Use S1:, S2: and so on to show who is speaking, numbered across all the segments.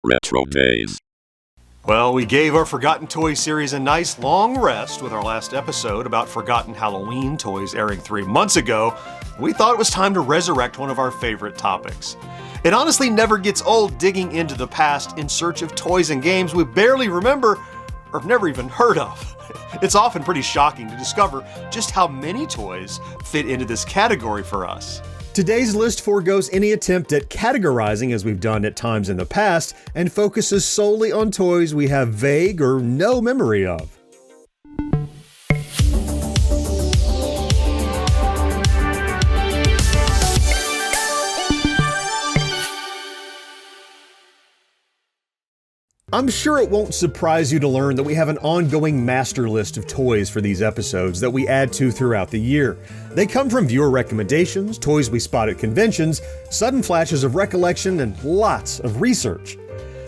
S1: RetroDaze.
S2: Well, we gave our Forgotten Toys series a nice long rest with our last episode about forgotten Halloween toys airing 3 months ago. We thought it was time to resurrect one of our favorite topics. It honestly never gets old digging into the past in search of toys and games we barely remember or have never even heard of. It's often pretty shocking to discover just how many toys fit into this category for us. Today's list foregoes any attempt at categorizing as we've done at times in the past and focuses solely on toys we have vague or no memory of. I'm sure it won't surprise you to learn that we have an ongoing master list of toys for these episodes that we add to throughout the year. They come from viewer recommendations, toys we spot at conventions, sudden flashes of recollection, and lots of research.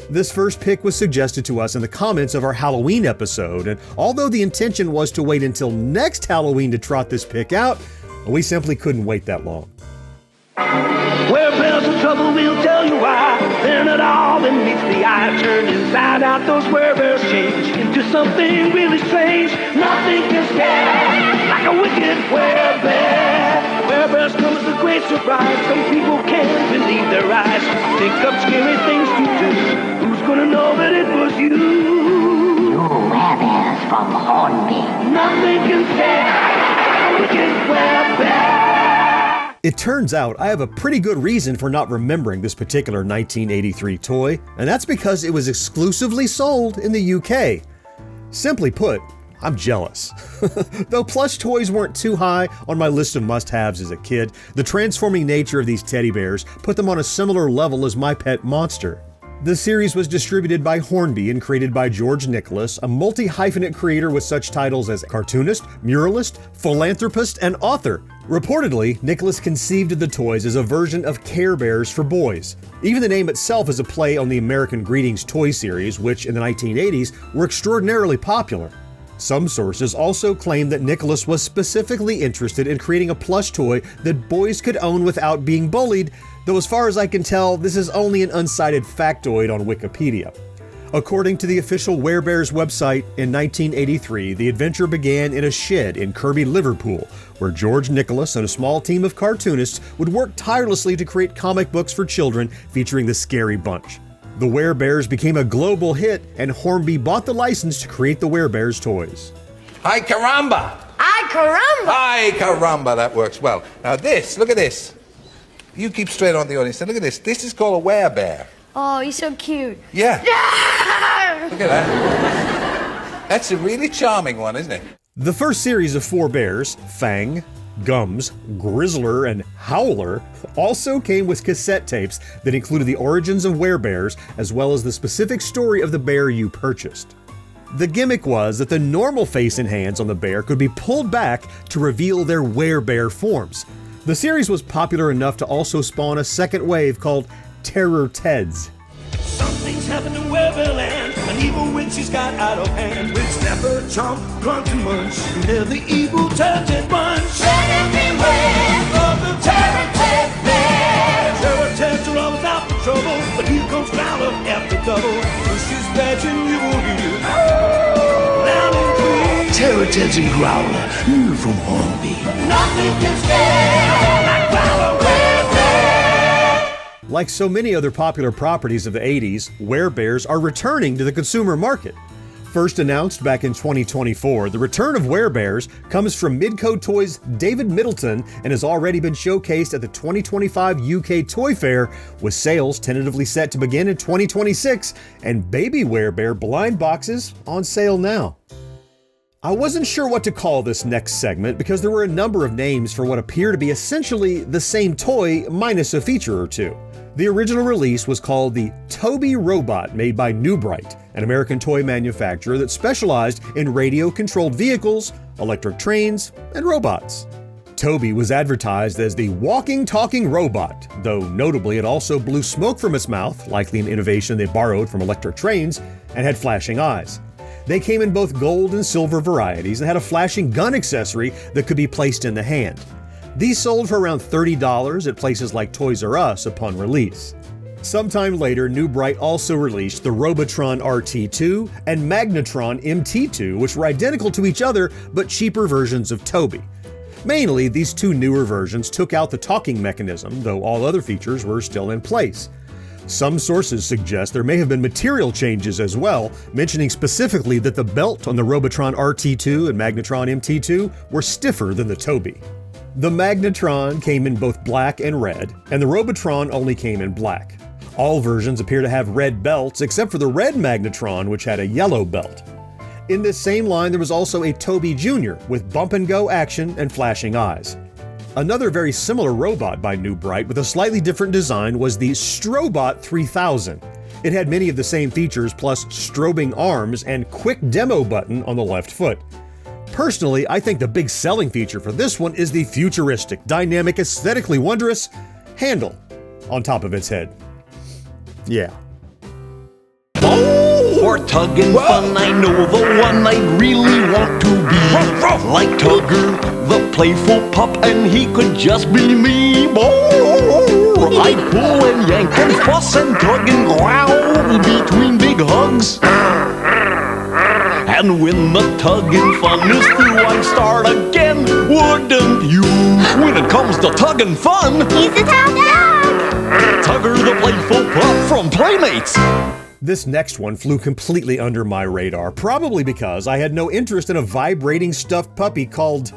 S2: This first pick was suggested to us in the comments of our Halloween episode, and although the intention was to wait until next Halloween to trot this pick out, we simply couldn't wait that long.
S3: Where bells of trouble, we'll tell you why. They're not all that meets the eye. Turned inside out, those Werebears change into something really strange. Nothing can scare like a wicked Werebear. Werebears come as a great surprise. Some people can't believe their eyes. Think of scary things to do. Who's gonna know that it was you?
S4: You Werebears from Hornby.
S3: Nothing can scare like a wicked Werebear.
S2: It turns out I have a pretty good reason for not remembering this particular 1983 toy, and that's because it was exclusively sold in the UK. Simply put, I'm jealous. Though plush toys weren't too high on my list of must-haves as a kid, the transforming nature of these teddy bears put them on a similar level as my pet monster. The series was distributed by Hornby and created by George Nicholas, a multi-hyphenate creator with such titles as cartoonist, muralist, philanthropist, and author. Reportedly, Nicholas conceived of the toys as a version of Care Bears for boys. Even the name itself is a play on the American Greetings toy series, which in the 1980s were extraordinarily popular. Some sources also claim that Nicholas was specifically interested in creating a plush toy that boys could own without being bullied, though as far as I can tell, this is only an uncited factoid on Wikipedia. According to the official Werebears website, in 1983, the adventure began in a shed in Kirby, Liverpool, where George Nicholas and a small team of cartoonists would work tirelessly to create comic books for children featuring the Scary Bunch. The Werebears became a global hit, and Hornby bought the license to create the Werebears toys.
S5: Ay caramba!
S4: Ay caramba!
S5: Ay caramba, that works well. Now this, look at this. You keep straight on the audience. Now look at this. This is called a werebear.
S4: Oh, he's so cute.
S5: Yeah. Look at that. That's a really charming one, isn't it?
S2: The first series of 4 bears, Fang, Gums, Grizzler, and Howler, also came with cassette tapes that included the origins of Werebears as well as the specific story of the bear you purchased. The gimmick was that the normal face and hands on the bear could be pulled back to reveal their Werebear forms. The series was popular enough to also spawn a second wave called Terror Teds.
S3: Something's happened in Werebearland. An evil witch has got out of hand. With Snapper, Chomp, Grunt, and Munch. They're the evil Turd Bunch. Better beware of the Terror Ted Bears. Terror Teds are always out for trouble, but here comes Growler after double. Push his badge and you will hear loud and clear. Terror Teds and Growler, new from Hornby. Nothing can scare like Growler Werebear.
S2: Like so many other popular properties of the 80s, Werebears are returning to the consumer market. First announced back in 2024, the return of Werebears comes from Midco Toys' David Middleton and has already been showcased at the 2025 UK Toy Fair, with sales tentatively set to begin in 2026 and baby Werebear blind boxes on sale now. I wasn't sure what to call this next segment because there were a number of names for what appear to be essentially the same toy minus a feature or two. The original release was called the Toby Robot, made by New Bright, an American toy manufacturer that specialized in radio-controlled vehicles, electric trains, and robots. Toby was advertised as the walking, talking robot, though notably it also blew smoke from its mouth, likely an innovation they borrowed from electric trains, and had flashing eyes. They came in both gold and silver varieties and had a flashing gun accessory that could be placed in the hand. These sold for around $30 at places like Toys R Us upon release. Sometime later, New Bright also released the Robotron RT2 and Magnetron MT2, which were identical to each other but cheaper versions of Toby. Mainly, these two newer versions took out the talking mechanism, though all other features were still in place. Some sources suggest there may have been material changes as well, mentioning specifically that the belt on the Robotron RT2 and Magnetron MT2 were stiffer than the Toby. The Magnetron came in both black and red, and the Robotron only came in black. All versions appear to have red belts, except for the red Magnetron, which had a yellow belt. In this same line, there was also a Toby Jr. with bump-and-go action and flashing eyes. Another very similar robot by New Bright with a slightly different design was the Strobot 3000. It had many of the same features, plus strobing arms and quick demo button on the left foot. Personally, I think the big selling feature for this one is the futuristic, dynamic, aesthetically wondrous handle on top of its head. Yeah.
S1: For tugging fun, I know the one I'd really want to be. Like Tugger, the playful pup, and he could just be me. I'd pull and yank and fuss and tug and growl between big hugs. And when the tugging fun is through, I'd start again, wouldn't you? When it comes to tugging fun,
S4: He's a top dog!
S1: Tugger the playful pup from Playmates.
S2: This next one flew completely under my radar, probably because I had no interest in a vibrating stuffed puppy called,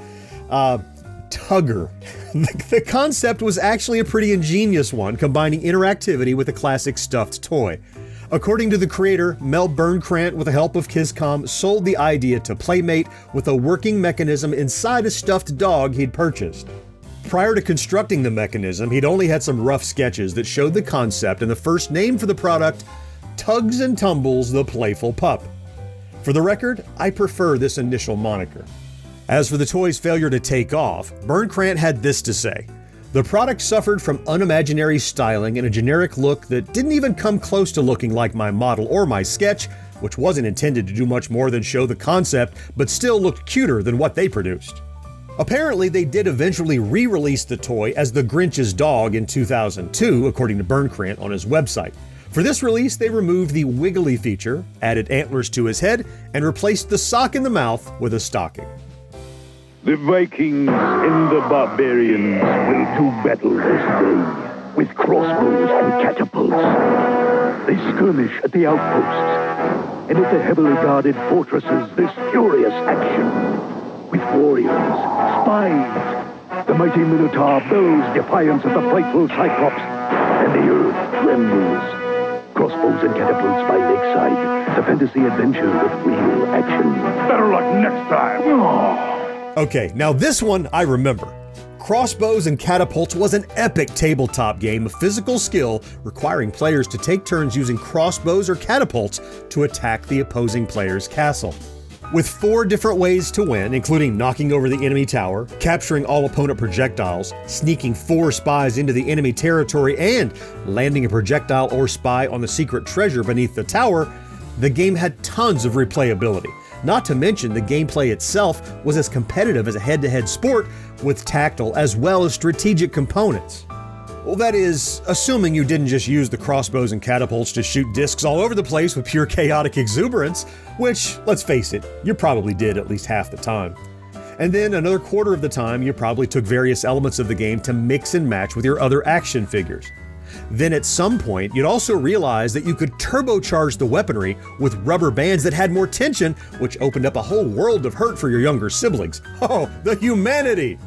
S2: Tugger. The concept was actually a pretty ingenious one, combining interactivity with a classic stuffed toy. According to the creator, Mel Bernkrant, with the help of Kizcom, sold the idea to Playmate with a working mechanism inside a stuffed dog he'd purchased. Prior to constructing the mechanism, he'd only had some rough sketches that showed the concept and the first name for the product, Tugs and Tumbles the Playful Pup. For the record, I prefer this initial moniker. As for the toy's failure to take off, Bernkrant had this to say: the product suffered from unimaginary styling and a generic look that didn't even come close to looking like my model or my sketch, which wasn't intended to do much more than show the concept, but still looked cuter than what they produced. Apparently, they did eventually re-release the toy as the Grinch's dog in 2002, according to Bernkrant on his website. For this release, they removed the wiggly feature, added antlers to his head, and replaced the sock in the mouth with a stocking.
S6: The Vikings and the barbarians will do battle this day with crossbows and catapults. They skirmish at the outposts, and at the heavily guarded fortresses there's furious action. With warriors, spies, the mighty Minotaur bellows defiance at the frightful Cyclops, and the earth trembles. Crossbows and Catapults by Lakeside, the fantasy adventure with real action. Better luck next time.
S2: Okay, now this one I remember. Crossbows and Catapults was an epic tabletop game of physical skill requiring players to take turns using crossbows or catapults to attack the opposing player's castle. With 4 different ways to win, including knocking over the enemy tower, capturing all opponent projectiles, sneaking 4 spies into the enemy territory, and landing a projectile or spy on the secret treasure beneath the tower, the game had tons of replayability. Not to mention the gameplay itself was as competitive as a head-to-head sport with tactile as well as strategic components. Well, that is, assuming you didn't just use the crossbows and catapults to shoot discs all over the place with pure chaotic exuberance, which, let's face it, you probably did at least half the time. And then another quarter of the time, you probably took various elements of the game to mix and match with your other action figures. Then at some point, you'd also realize that you could turbocharge the weaponry with rubber bands that had more tension, which opened up a whole world of hurt for your younger siblings. Oh, the humanity!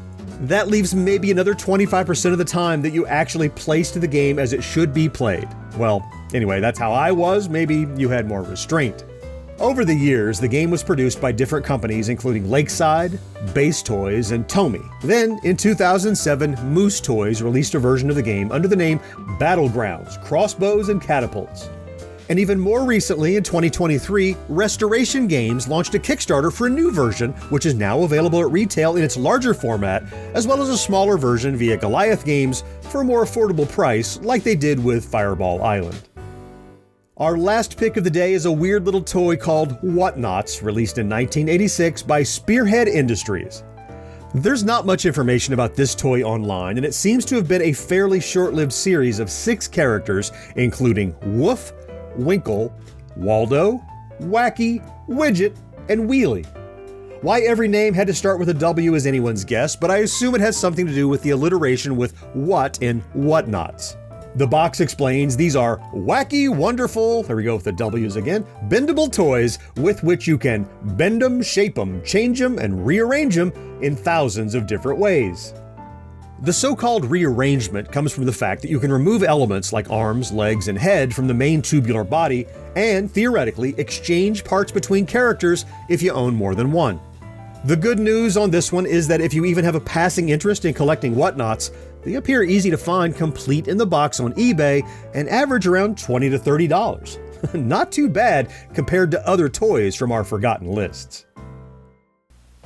S2: That leaves maybe another 25% of the time that you actually placed the game as it should be played. Well, anyway, that's how I was. Maybe you had more restraint. Over the years, the game was produced by different companies including Lakeside, Base Toys, and Tomy. Then, in 2007, Moose Toys released a version of the game under the name Battlegrounds, Crossbows and Catapults. And even more recently, in 2023, Restoration Games launched a Kickstarter for a new version, which is now available at retail in its larger format, as well as a smaller version via Goliath Games for a more affordable price, like they did with Fireball Island. Our last pick of the day is a weird little toy called WhatNotss, released in 1986 by Spearhead Industries. There's not much information about this toy online, and it seems to have been a fairly short-lived series of 6 characters, including Woof, Winkle, Waldo, Wacky, Widget, and Wheelie. Why every name had to start with a W is anyone's guess, but I assume it has something to do with the alliteration with what in WhatNotss. The box explains these are wacky, wonderful, there we go with the W's again, bendable toys with which you can bend them, shape them, change them, and rearrange them in thousands of different ways. The so-called rearrangement comes from the fact that you can remove elements like arms, legs, and head from the main tubular body and, theoretically, exchange parts between characters if you own more than one. The good news on this one is that if you even have a passing interest in collecting WhatNotss, they appear easy to find complete in the box on eBay and average around $20 to $30. Not too bad compared to other toys from our forgotten lists.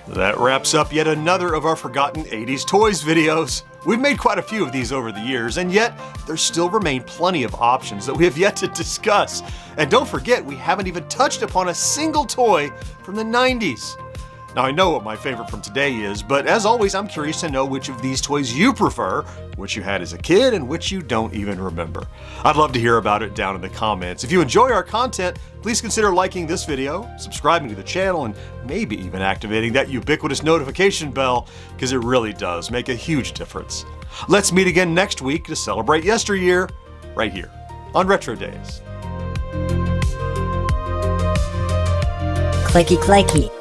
S7: That wraps up yet another of our Forgotten 80s Toys videos. We've made quite a few of these over the years, and yet there still remain plenty of options that we have yet to discuss. And don't forget, we haven't even touched upon a single toy from the 90s. Now I know what my favorite from today is, but as always I'm curious to know which of these toys you prefer, which you had as a kid, and which you don't even remember. I'd love to hear about it down in the comments. If you enjoy our content, please consider liking this video, subscribing to the channel, and maybe even activating that ubiquitous notification bell, because it really does make a huge difference. Let's meet again next week to celebrate Yesteryear, right here on RetroDaze.
S4: Clicky clacky.